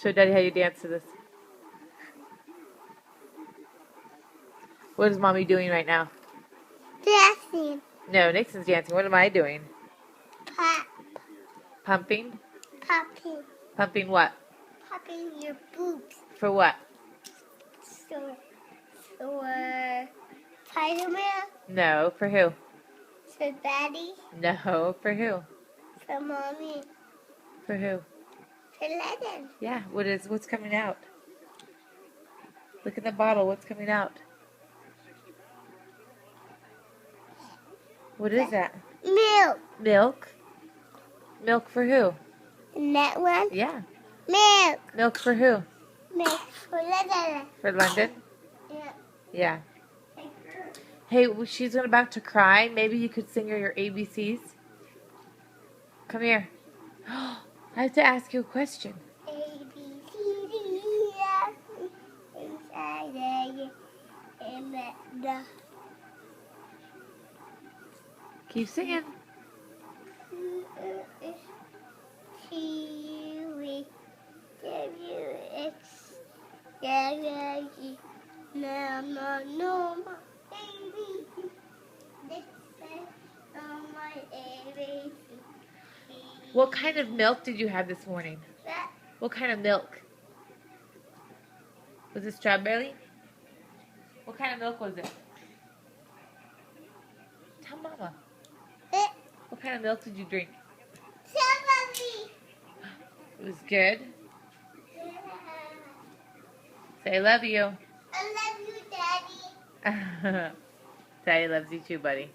Show Daddy how you dance to this. What is Mommy doing right now? Dancing. No, Nixon's dancing. What am I doing? Pop. Pumping? Popping. Pumping what? Popping your boobs. For what? So, Spider-Man. No, for who? For Daddy. No, for who? For Mommy. For who? For Lennon. Yeah, what's coming out? Look in the bottle, what's coming out? What is that? Milk. Milk? Milk for who? And that one? Yeah. Milk. Milk for who? Milk for Lennon. For London? Yeah. Yeah. Hey, she's about to cry. Maybe you could sing her your ABCs. Come here. I have to ask you a question. A, B, C, D, E, F, H, I, J, K, L, M, N, Keep singing. T, V, W, X, Y, Z, no, baby. This is my ABC. What kind of milk did you have this morning? What kind of milk? Was it strawberry? What kind of milk was it? Tell Mama. What kind of milk did you drink? It was good. Say I love you. I love you, Daddy. Daddy loves you too, buddy.